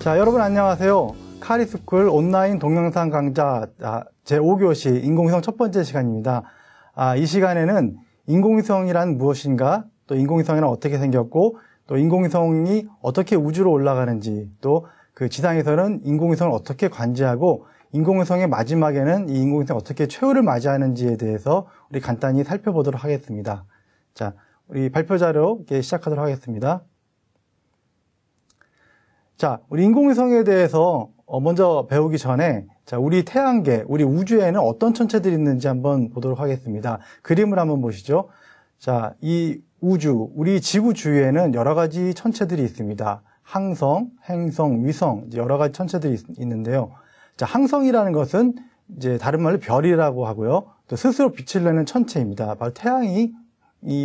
자, 여러분 안녕하세요. 카리스쿨 온라인 동영상 강좌 제5교시 인공위성 첫 번째 시간입니다. 이 시간에는 인공위성이란 무엇인가, 또 인공위성이란 어떻게 생겼고, 또 인공위성이 어떻게 우주로 올라가는지, 또 그 지상에서는 인공위성을 어떻게 관제하고, 인공위성의 마지막에는 이 인공위성이 어떻게 최후를 맞이하는지에 대해서 우리 간단히 살펴보도록 하겠습니다. 자, 우리 발표 자료 시작하도록 하겠습니다. 자, 우리 인공위성에 대해서 먼저 배우기 전에, 자, 우리 태양계, 우리 우주에는 어떤 천체들이 있는지 한번 보도록 하겠습니다. 그림을 한번 보시죠. 자, 이 우주, 우리 지구 주위에는 여러 가지 천체들이 있습니다. 항성, 행성, 위성, 여러 가지 천체들이 있는데요. 자, 항성이라는 것은 이제 다른 말로 별이라고 하고요. 또 스스로 빛을 내는 천체입니다. 바로 태양이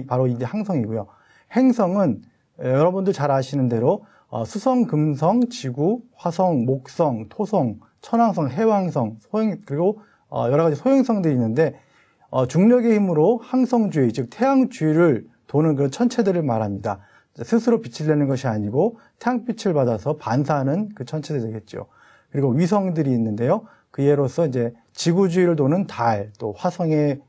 바로 이제 항성이고요. 행성은 여러분들 잘 아시는 대로 수성, 금성, 지구, 화성, 목성, 토성, 천왕성, 해왕성, 그리고 여러 가지 소행성들이 있는데 중력의 힘으로 항성 주위, 즉 태양 주위를 도는 그런 천체들을 말합니다. 스스로 빛을 내는 것이 아니고 태양빛을 받아서 반사하는 그 천체들이 되겠죠. 그리고 위성들이 있는데요. 그 예로서 이제 지구 주위를 도는 달, 또 화성의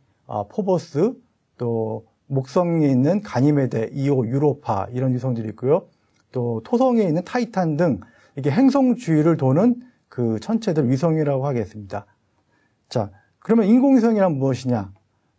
포보스, 또 목성에 있는 가니메데, 이오, 유로파 이런 위성들이 있고요. 또 토성에 있는 타이탄 등 이게 행성 주위를 도는 그 천체들 위성이라고 하겠습니다. 자, 그러면 인공위성이란 무엇이냐?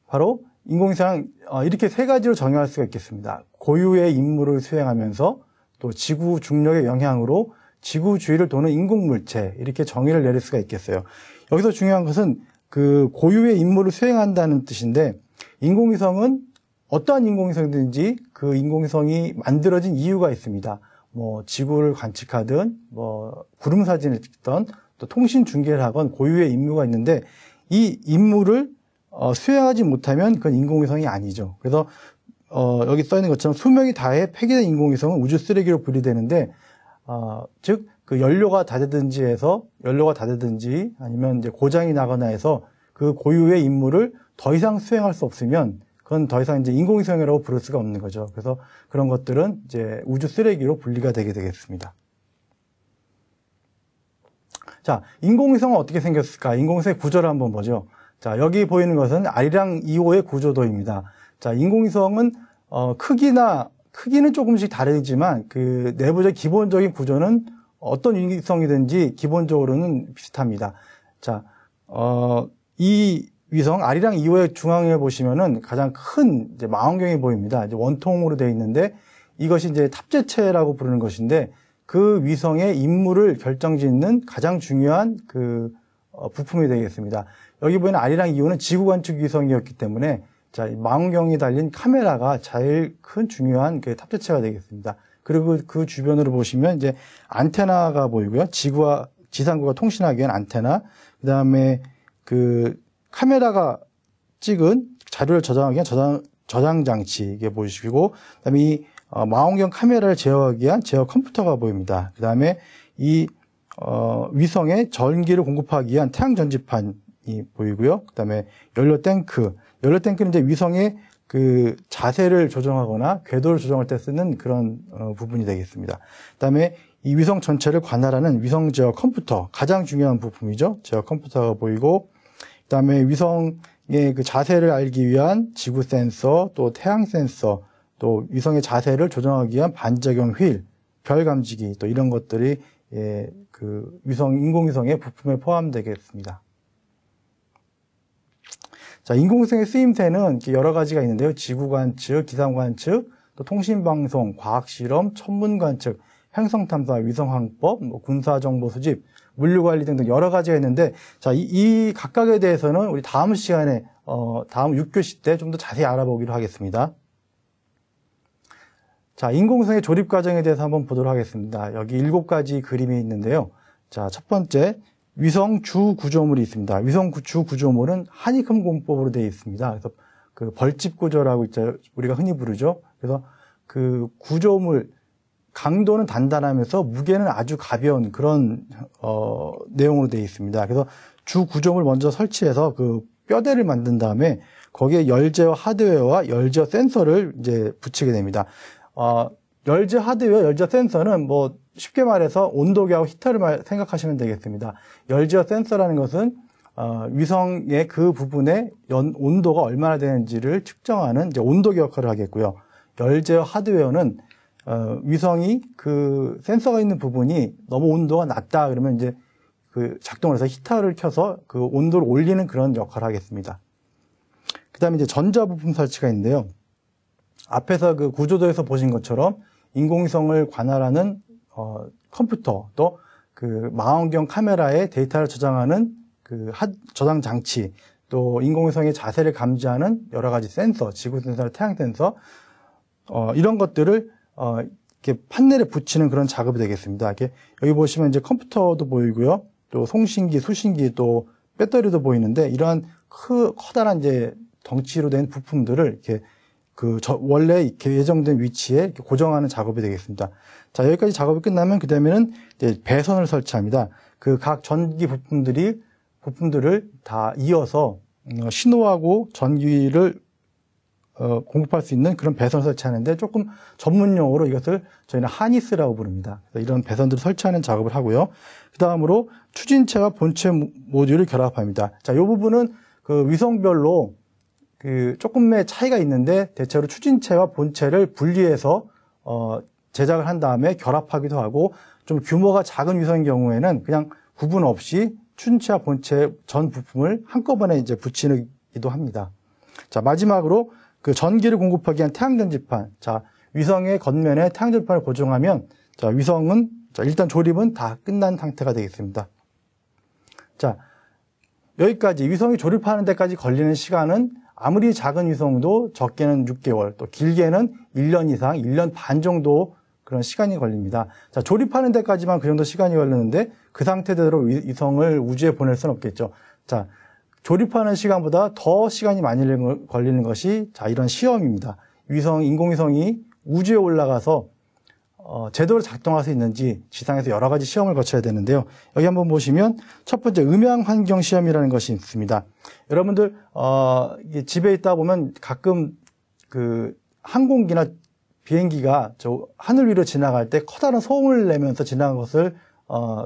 바로 인공위성은 이렇게 세 가지로 정의할 수가 있겠습니다. 고유의 임무를 수행하면서 또 지구 중력의 영향으로 지구 주위를 도는 인공물체, 이렇게 정의를 내릴 수가 있겠어요. 여기서 중요한 것은 그 고유의 임무를 수행한다는 뜻인데, 인공위성은 어떠한 인공위성이든지 그 인공위성이 만들어진 이유가 있습니다. 지구를 관측하든, 구름 사진을 찍던, 또 통신 중계를 하건 고유의 임무가 있는데, 이 임무를 수행하지 못하면 그건 인공위성이 아니죠. 그래서 여기 써 있는 것처럼 수명이 다해 폐기된 인공위성은 우주 쓰레기로 분리되는데, 즉 그 연료가 다 되든지 아니면 이제 고장이 나거나 해서 그 고유의 임무를 더 이상 수행할 수 없으면 그건 더 이상 이제 인공위성이라고 부를 수가 없는 거죠. 그래서 그런 것들은 이제 우주 쓰레기로 분리가 되게 되겠습니다. 자, 인공위성은 어떻게 생겼을까? 인공위성의 구조를 한번 보죠. 자, 여기 보이는 것은 아리랑 2호의 구조도입니다. 자, 인공위성은 크기는 조금씩 다르지만 그 내부적 기본적인 구조는 어떤 인공위성이든지 기본적으로는 비슷합니다. 자, 이 위성 아리랑 2호의 중앙에 보시면은 가장 큰 이제 망원경이 보입니다. 이제 원통으로 되어 있는데 이것이 이제 탑재체라고 부르는 것인데 그 위성의 임무를 결정짓는 가장 중요한 그 부품이 되겠습니다. 여기 보이는 아리랑 2호는 지구 관측 위성이었기 때문에 자, 망원경이 달린 카메라가 제일 큰 중요한 그 탑재체가 되겠습니다. 그리고 그 주변으로 보시면 이제 안테나가 보이고요. 지상국과 통신하기 위한 안테나, 그 다음에 그 카메라가 찍은 자료를 저장하기 위한 저장 장치 이게 보이시고, 그다음에 이 망원경 카메라를 제어하기 위한 제어 컴퓨터가 보입니다. 그다음에 이 위성에 전기를 공급하기 위한 태양 전지판이 보이고요. 그다음에 연료 탱크는 이제 위성의 그 자세를 조정하거나 궤도를 조정할 때 쓰는 그런 부분이 되겠습니다. 그다음에 이 위성 전체를 관할하는 위성 제어 컴퓨터, 가장 중요한 부품이죠. 제어 컴퓨터가 보이고, 그다음에 위성의 그 자세를 알기 위한 지구 센서, 또 태양 센서, 또 위성의 자세를 조정하기 위한 반작용 휠, 별 감지기, 또 이런 것들이 그 인공위성의 부품에 포함되겠습니다. 자, 인공위성의 쓰임새는 여러 가지가 있는데요. 지구 관측, 기상 관측, 또 통신 방송, 과학 실험, 천문 관측, 행성 탐사, 위성 항법, 군사 정보 수집, 물류 관리 등등 여러 가지가 있는데, 자, 이 각각에 대해서는 우리 다음 시간에 다음 6교시 때 좀 더 자세히 알아보기로 하겠습니다. 자, 인공위성의 조립 과정에 대해서 한번 보도록 하겠습니다. 여기 7가지 그림이 있는데요. 자, 첫 번째, 위성 주 구조물이 있습니다. 위성 주 구조물은 하니컴 공법으로 되어 있습니다. 그래서 그 벌집 구조라고 있죠. 우리가 흔히 부르죠. 그래서 그 구조물 강도는 단단하면서 무게는 아주 가벼운 그런 내용으로 되어 있습니다. 그래서 주 구조물 먼저 설치해서 그 뼈대를 만든 다음에 거기에 열제어 하드웨어와 열제어 센서를 이제 붙이게 됩니다. 열재 하드웨어, 열재 센서는 뭐 쉽게 말해서 온도계하고 히터를 생각하시면 되겠습니다. 열재 센서라는 것은 위성의 그 부분의 온도가 얼마나 되는지를 측정하는 이제 온도계 역할을 하겠고요. 열재 하드웨어는 위성이 그 센서가 있는 부분이 너무 온도가 낮다 그러면 이제 그 작동을 해서 히터를 켜서 그 온도를 올리는 그런 역할을 하겠습니다. 그 다음에 이제 전자부품 설치가 있는데요. 앞에서 그 구조도에서 보신 것처럼 인공위성을 관할하는 컴퓨터 또 그 망원경 카메라에 데이터를 저장하는 그 저장 장치 또 인공위성의 자세를 감지하는 여러 가지 센서, 지구 센서, 태양 센서 이런 것들을 이렇게 판넬에 붙이는 그런 작업이 되겠습니다. 이렇게 여기 보시면 이제 컴퓨터도 보이고요. 또 송신기, 수신기 또 배터리도 보이는데 이러한 커다란 이제 덩치로 된 부품들을 이렇게 원래 이렇게 예정된 위치에 이렇게 고정하는 작업이 되겠습니다. 자, 여기까지 작업이 끝나면 그 다음에는 이제 배선을 설치합니다. 그 각 전기 부품들을 다 이어서 신호하고 전기를 공급할 수 있는 그런 배선을 설치하는데 조금 전문 용어로 이것을 저희는 하니스라고 부릅니다. 이런 배선들을 설치하는 작업을 하고요. 그 다음으로 추진체와 본체 모듈을 결합합니다. 자, 이 부분은 그 위성별로 그 조금의 차이가 있는데 대체로 추진체와 본체를 분리해서 제작을 한 다음에 결합하기도 하고 좀 규모가 작은 위성인 경우에는 그냥 구분 없이 추진체와 본체 전 부품을 한꺼번에 이제 붙이기도 합니다. 자, 마지막으로 그 전기를 공급하기 위한 태양전지판. 자, 위성의 겉면에 태양전지판을 고정하면 자, 위성은 일단 조립은 다 끝난 상태가 되겠습니다. 자, 여기까지 위성이 조립하는 데까지 걸리는 시간은 아무리 작은 위성도 적게는 6개월, 또 길게는 1년 이상, 1년 반 정도 그런 시간이 걸립니다. 자, 조립하는 데까지만 그 정도 시간이 걸리는데 그 상태대로 위성을 우주에 보낼 수는 없겠죠. 자, 조립하는 시간보다 더 시간이 많이 걸리는 것이 자, 이런 시험입니다. 인공위성이 우주에 올라가서 제대로 작동할 수 있는지 지상에서 여러 가지 시험을 거쳐야 되는데요. 여기 한번 보시면 첫 번째 음향 환경 시험이라는 것이 있습니다. 여러분들 집에 있다 보면 가끔 그 항공기나 비행기가 저 하늘 위로 지나갈 때 커다란 소음을 내면서 지나간 것을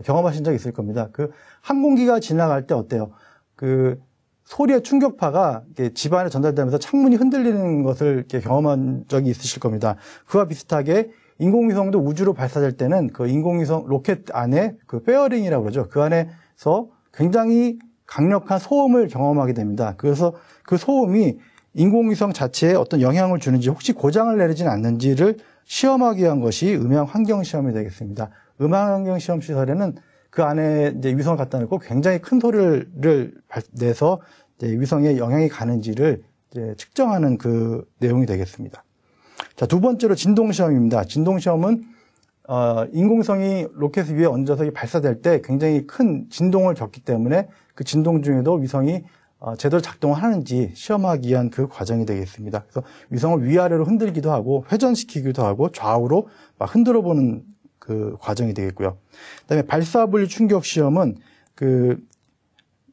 경험하신 적 있을 겁니다. 그 항공기가 지나갈 때 어때요? 그 소리의 충격파가 집안에 전달되면서 창문이 흔들리는 것을 이렇게 경험한 적이 있으실 겁니다. 그와 비슷하게 인공위성도 우주로 발사될 때는 그 인공위성 로켓 안에 그 페어링이라고 그러죠. 그 안에서 굉장히 강력한 소음을 경험하게 됩니다. 그래서 그 소음이 인공위성 자체에 어떤 영향을 주는지 혹시 고장을 내리지는 않는지를 시험하기 위한 것이 음향 환경 시험이 되겠습니다. 음향 환경 시험 시설에는 그 안에 이제 위성을 갖다 놓고 굉장히 큰 소리를 내서 이제 위성에 영향이 가는지를 이제 측정하는 그 내용이 되겠습니다. 자, 두 번째로 진동시험입니다. 진동시험은, 인공위성이 로켓 위에 얹어서 발사될 때 굉장히 큰 진동을 겪기 때문에 그 진동 중에도 위성이 제대로 작동을 하는지 시험하기 위한 그 과정이 되겠습니다. 그래서 위성을 위아래로 흔들기도 하고 회전시키기도 하고 좌우로 막 흔들어 보는 그 과정이 되겠고요. 그다음에 발사분리 충격 시험은 그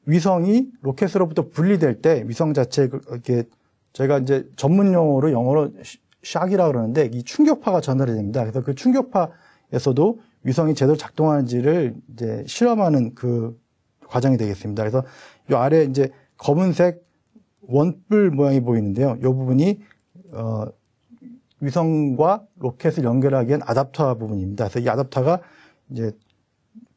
위성이 로켓으로부터 분리될 때 위성 자체에 이렇게 저희가 이제 전문 용어로 영어로 샥이라고 그러는데 이 충격파가 전달이 됩니다. 그래서 그 충격파에서도 위성이 제대로 작동하는지를 이제 실험하는 그 과정이 되겠습니다. 그래서 이 아래 이제 검은색 원뿔 모양이 보이는데요. 이 부분이 위성과 로켓을 연결하기 위한 아답터 부분입니다. 그래서 이 아답터가 이제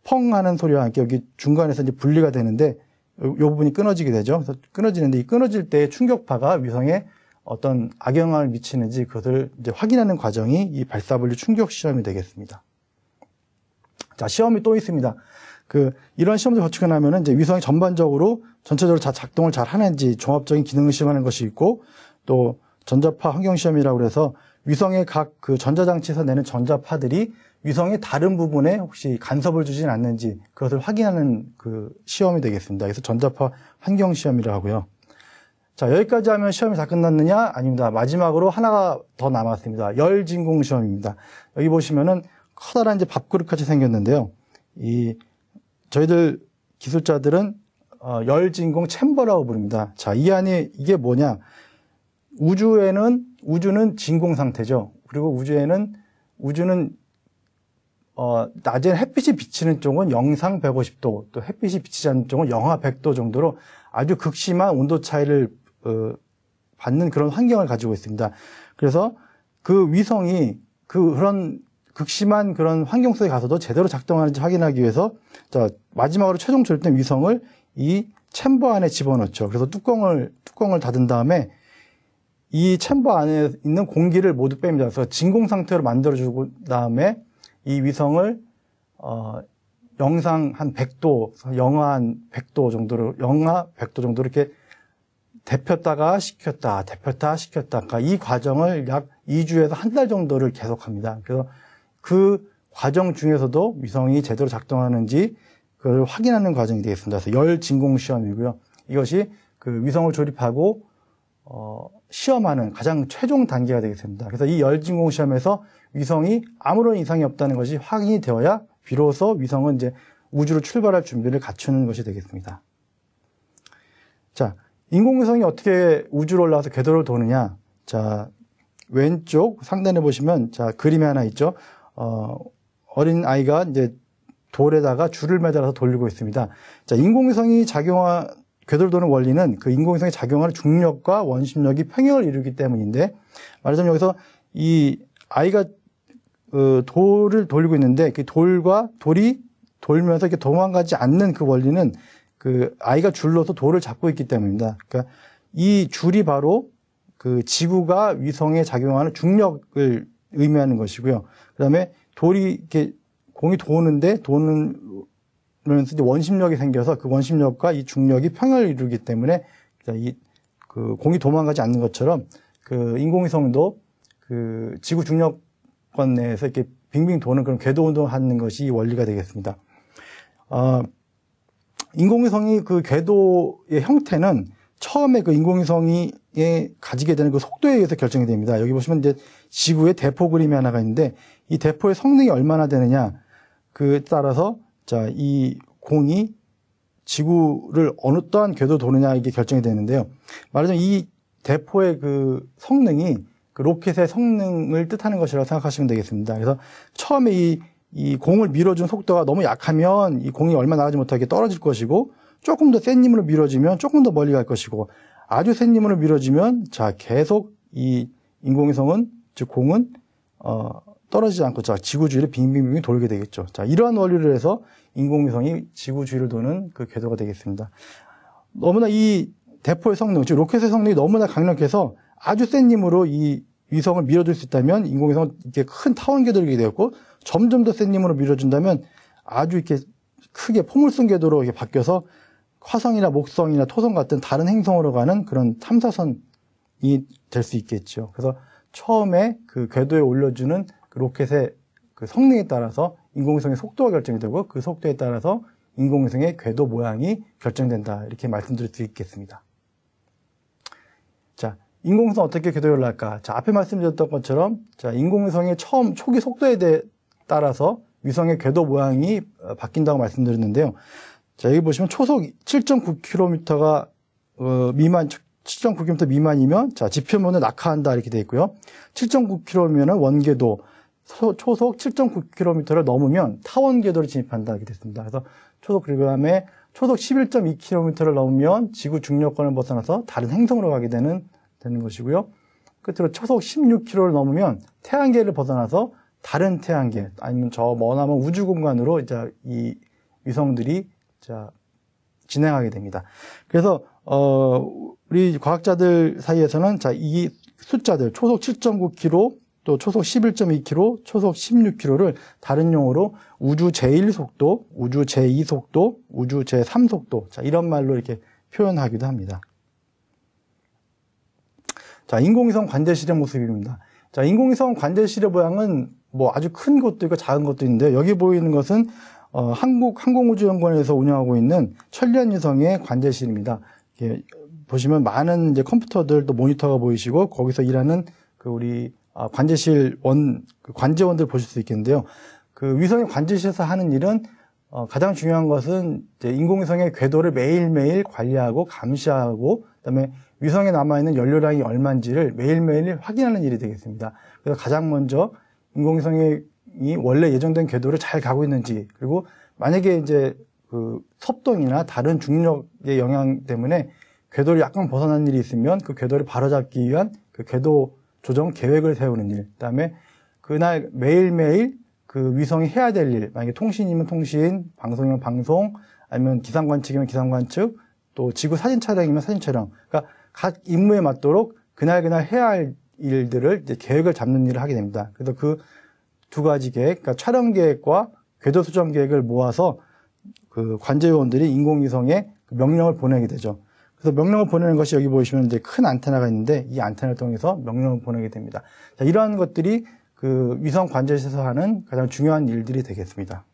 펑 하는 소리와 함께 여기 중간에서 이제 분리가 되는데 이 부분이 끊어지게 되죠. 그래서 끊어지는데 이 끊어질 때 충격파가 위성에 어떤 악영향을 미치는지 그것을 이제 확인하는 과정이 이 발사분리 충격 시험이 되겠습니다. 자, 시험이 또 있습니다. 이런 시험을 거치고 나면은 이제 위성이 전반적으로 전체적으로 다 작동을 잘 하는지 종합적인 기능을 시험하는 것이 있고 또 전자파 환경 시험이라고 해서 위성의 각 그 전자장치에서 내는 전자파들이 위성의 다른 부분에 혹시 간섭을 주진 않는지 그것을 확인하는 그 시험이 되겠습니다. 그래서 전자파 환경 시험이라고 하고요. 자, 여기까지 하면 시험이 다 끝났느냐? 아닙니다. 마지막으로 하나가 더 남았습니다. 열진공 시험입니다. 여기 보시면은 커다란 이제 밥그릇같이 생겼는데요. 저희들 기술자들은 열진공 챔버라고 부릅니다. 자, 이 안에 이게 뭐냐? 우주는 진공 상태죠. 그리고 우주에는 우주는 낮에 햇빛이 비치는 쪽은 영상 150도, 또 햇빛이 비치지 않는 쪽은 영하 100도 정도로 아주 극심한 온도 차이를 받는 그런 환경을 가지고 있습니다. 그래서 그 위성이 그런 극심한 그런 환경 속에 가서도 제대로 작동하는지 확인하기 위해서 마지막으로 최종 조립된 위성을 이 챔버 안에 집어넣죠. 그래서 뚜껑을 닫은 다음에 이 챔버 안에 있는 공기를 모두 뺍니다. 그래서 진공 상태로 만들어주고 다음에 이 위성을 영상 한 100도, 영하 한 100도 정도로 이렇게 데폈다가 식혔다. 그러니까 이 과정을 약 2주에서 한 달 정도를 계속합니다. 그래서 그 과정 중에서도 위성이 제대로 작동하는지 그걸 확인하는 과정이 되겠습니다. 그래서 열 진공 시험이고요. 이것이 그 위성을 조립하고 시험하는 가장 최종 단계가 되겠습니다. 그래서 이 열 진공 시험에서 위성이 아무런 이상이 없다는 것이 확인이 되어야 비로소 위성은 이제 우주로 출발할 준비를 갖추는 것이 되겠습니다. 자, 인공위성이 어떻게 우주로 올라와서 궤도를 도느냐? 자, 왼쪽 상단에 보시면 자, 그림이 하나 있죠. 어린 아이가 이제 돌에다가 줄을 매달아서 돌리고 있습니다. 자, 인공위성이 궤도를 도는 원리는 그 인공위성이 작용하는 중력과 원심력이 평행을 이루기 때문인데, 말하자면 여기서 이 아이가 돌을 돌리고 있는데 그 돌과 돌이 돌면서 이렇게 도망가지 않는 그 원리는 그 아이가 줄로서 돌을 잡고 있기 때문입니다. 그러니까 이 줄이 바로 그 지구가 위성에 작용하는 중력을 의미하는 것이고요. 그다음에 돌이 이렇게 공이 도는면서 이제 원심력이 생겨서 그 원심력과 이 중력이 평행을 이루기 때문에 그 공이 도망가지 않는 것처럼 그 인공위성도 그 지구 중력권 내에서 이렇게 빙빙 도는 그런 궤도 운동을 하는 것이 이 원리가 되겠습니다. 인공위성이 그 궤도의 형태는 처음에 그 인공위성이 가지게 되는 그 속도에 의해서 결정이 됩니다. 여기 보시면 이제 지구의 대포 그림이 하나가 있는데 이 대포의 성능이 얼마나 되느냐 그에 따라서 자, 이 공이 지구를 어떠한 궤도 도느냐 이게 결정이 되는데요. 말하자면 이 대포의 그 성능이 그 로켓의 성능을 뜻하는 것이라고 생각하시면 되겠습니다. 그래서 처음에 이 공을 밀어준 속도가 너무 약하면 이 공이 얼마 나가지 못하게 떨어질 것이고 조금 더 센 힘으로 밀어주면 조금 더 멀리 갈 것이고 아주 센 힘으로 밀어주면 자 계속 이 인공위성은 즉 공은 떨어지지 않고 자 지구 주위를 빙빙빙 돌게 되겠죠. 자 이러한 원리를 해서 인공위성이 지구 주위를 도는 그 궤도가 되겠습니다. 너무나 이 대포의 성능, 즉 로켓의 성능이 너무나 강력해서 아주 센 힘으로 이 위성을 밀어줄 수 있다면 인공위성은 이렇게 큰 타원 궤도를 이루게 되었고 점점 더 센 힘으로 밀어준다면 아주 이렇게 크게 포물선 궤도로 이렇게 바뀌어서 화성이나 목성이나 토성 같은 다른 행성으로 가는 그런 탐사선이 될 수 있겠죠. 그래서 처음에 그 궤도에 올려주는 그 로켓의 그 성능에 따라서 인공위성의 속도가 결정이 되고 그 속도에 따라서 인공위성의 궤도 모양이 결정된다. 이렇게 말씀드릴 수 있겠습니다. 자, 인공위성 어떻게 궤도에 올라갈까? 자, 앞에 말씀드렸던 것처럼 자, 인공위성의 초기 속도에 따라서 위성의 궤도 모양이 바뀐다고 말씀드렸는데요. 자, 여기 보시면 초속 7.9km가 미만 7.9km 미만이면 자, 지표면을 낙하한다 이렇게 되어 있고요. 7.9km면은 원궤도, 초속 7.9km를 넘으면 타원 궤도를 진입한다 이렇게 됐습니다. 그래서 그다음에 초속 11.2km를 넘으면 지구 중력권을 벗어나서 다른 행성으로 가게 되는 것이고요. 끝으로 초속 16km를 넘으면 태양계를 벗어나서 다른 태양계 아니면 저 머나먼 우주 공간으로 이제 이 위성들이 자 진행하게 됩니다. 그래서 우리 과학자들 사이에서는 자 이 숫자들 초속 7.9km 또 초속 11.2km, 초속 16km를 다른 용어로 우주 제1속도, 우주 제2속도, 우주 제3속도 자 이런 말로 이렇게 표현하기도 합니다. 자, 인공위성 관제실의 모습입니다. 자, 인공위성 관제실의 모양은 뭐 아주 큰 것도 있고 작은 것도 있는데 여기 보이는 것은 한국항공우주연구원에서 운영하고 있는 천리안위성의 관제실입니다. 이렇게 보시면 많은 이제 컴퓨터들 또 모니터가 보이시고 거기서 일하는 그 우리 관제실 관제원들 보실 수 있겠는데요. 그 위성의 관제실에서 하는 일은 가장 중요한 것은 이제 인공위성의 궤도를 매일매일 관리하고 감시하고 그다음에 위성에 남아있는 연료량이 얼마인지를 매일매일 확인하는 일이 되겠습니다. 그래서 가장 먼저 인공위성이 원래 예정된 궤도를 잘 가고 있는지, 그리고 만약에 이제 그 섭동이나 다른 중력의 영향 때문에 궤도를 약간 벗어난 일이 있으면 그 궤도를 바로잡기 위한 그 궤도 조정 계획을 세우는 일, 그다음에 그날 매일매일 그 위성이 해야 될 일, 만약에 통신이면 통신, 방송이면 방송, 아니면 기상 관측이면 기상 관측, 또 지구 사진 촬영이면 사진 촬영. 그러니까 각 임무에 맞도록 그날 해야 할 일들을 이제 계획을 잡는 일을 하게 됩니다. 그래서 그 두 가지 계획, 그러니까 촬영 계획과 궤도 수정 계획을 모아서 그 관제요원들이 인공위성에 명령을 보내게 되죠. 그래서 명령을 보내는 것이 여기 보시면 이제 큰 안테나가 있는데 이 안테나를 통해서 명령을 보내게 됩니다. 자, 이러한 것들이 그 위성 관제실에서 하는 가장 중요한 일들이 되겠습니다.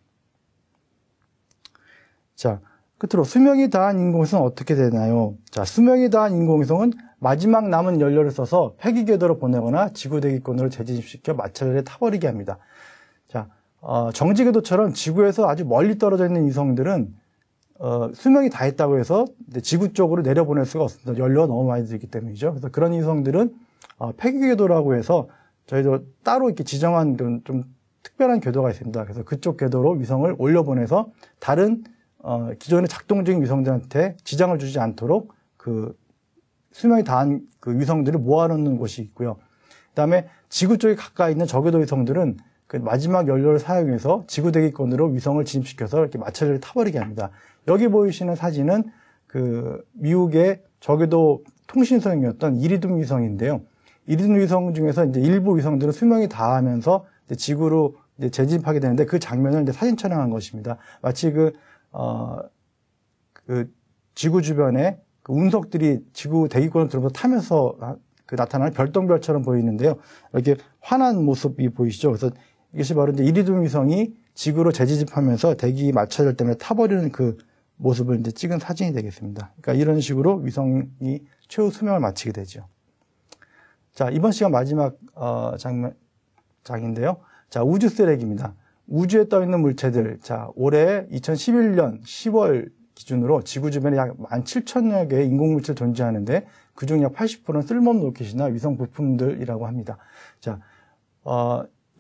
자, 끝으로 수명이 다한 인공위성은 어떻게 되나요? 자, 수명이 다한 인공위성은 마지막 남은 연료를 써서 폐기 궤도로 보내거나 지구 대기권으로 재진입시켜 마찰열에 타버리게 합니다. 자, 정지 궤도처럼 지구에서 아주 멀리 떨어져 있는 위성들은 수명이 다했다고 해서 지구 쪽으로 내려보낼 수가 없습니다. 연료가 너무 많이 들기 때문이죠. 그래서 그런 위성들은 폐기 궤도라고 해서 저희도 따로 이렇게 지정한 좀 특별한 궤도가 있습니다. 그래서 그쪽 궤도로 위성을 올려보내서 다른 기존의 작동 중인 위성들한테 지장을 주지 않도록 그 수명이 다한 그 위성들을 모아놓는 곳이 있고요. 그다음에 지구 쪽에 가까이 있는 저궤도 위성들은 그 마지막 연료를 사용해서 지구 대기권으로 위성을 진입시켜서 이렇게 마찰열을 타버리게 합니다. 여기 보이시는 사진은 그 미국의 저궤도 통신위성이었던 이리둠 위성인데요. 이리둠 위성 중에서 이제 일부 위성들은 수명이 다하면서 이제 지구로 이제 재진입하게 되는데 그 장면을 이제 사진 촬영한 것입니다. 마치 그 지구 주변에 그 운석들이 지구 대기권을 들어서 타면서 그 나타나는 별똥별처럼 보이는데요. 이렇게 환한 모습이 보이시죠? 그래서 이것이 바로 이제 이리둠 위성이 지구로 재진입하면서 대기 마찰열 때문에 타버리는 그 모습을 이제 찍은 사진이 되겠습니다. 그러니까 이런 식으로 위성이 최후 수명을 마치게 되죠. 자, 이번 시간 마지막 장인데요. 자, 우주 쓰레기입니다. 우주에 떠 있는 물체들. 자, 올해 2011년 10월 기준으로 지구 주변에 약 17,000여 개의 인공물질 존재하는데 그중 약 80%는 쓸모없는 로켓이나 위성 부품들이라고 합니다. 자,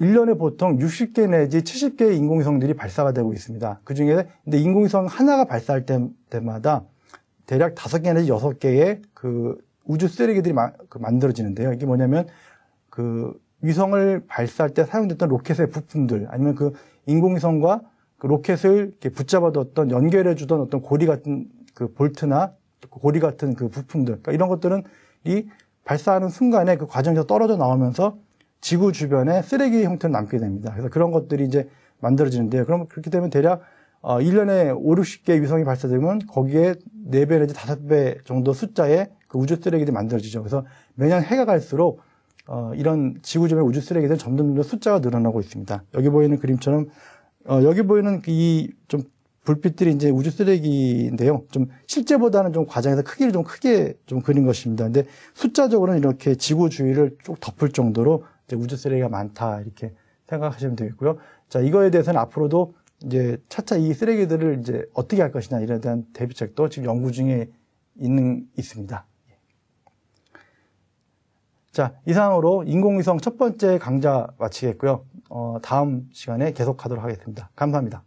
1년에 보통 60개 내지 70개의 인공위성들이 발사가 되고 있습니다. 그 중에 근데 인공위성 하나가 발사할 때마다 대략 5개 내지 6개의 그 우주 쓰레기들이 만들어지는데요. 이게 뭐냐면 그 위성을 발사할 때 사용됐던 로켓의 부품들 아니면 그 인공위성과 그 로켓을 이렇게 붙잡아뒀던 연결해주던 어떤 고리 같은 그 볼트나 고리 같은 그 부품들, 그러니까 이런 것들은 이 발사하는 순간에 그 과정에서 떨어져 나오면서 지구 주변에 쓰레기 형태로 남게 됩니다. 그래서 그런 것들이 이제 만들어지는데요. 그럼 그렇게 되면 대략 1년에 5, 60개 위성이 발사되면 거기에 4배 내지 5배 정도 숫자의 그 우주 쓰레기들이 만들어지죠. 그래서 매년 해가 갈수록 이런 지구 주변의 우주 쓰레기들은 점점 숫자가 늘어나고 있습니다. 여기 보이는 그림처럼 여기 보이는 이 좀 불빛들이 이제 우주 쓰레기인데요. 좀 실제보다는 좀 과장해서 크기를 좀 크게 좀 그린 것입니다. 근데 숫자적으로는 이렇게 지구 주위를 쭉 덮을 정도로 이제 우주 쓰레기가 많다 이렇게 생각하시면 되겠고요. 자, 이거에 대해서는 앞으로도 이제 차차 이 쓰레기들을 이제 어떻게 할 것이냐 이에 대한 대비책도 지금 연구 중에 있습니다. 자, 이상으로 인공위성 첫 번째 강좌 마치겠고요. 다음 시간에 계속하도록 하겠습니다. 감사합니다.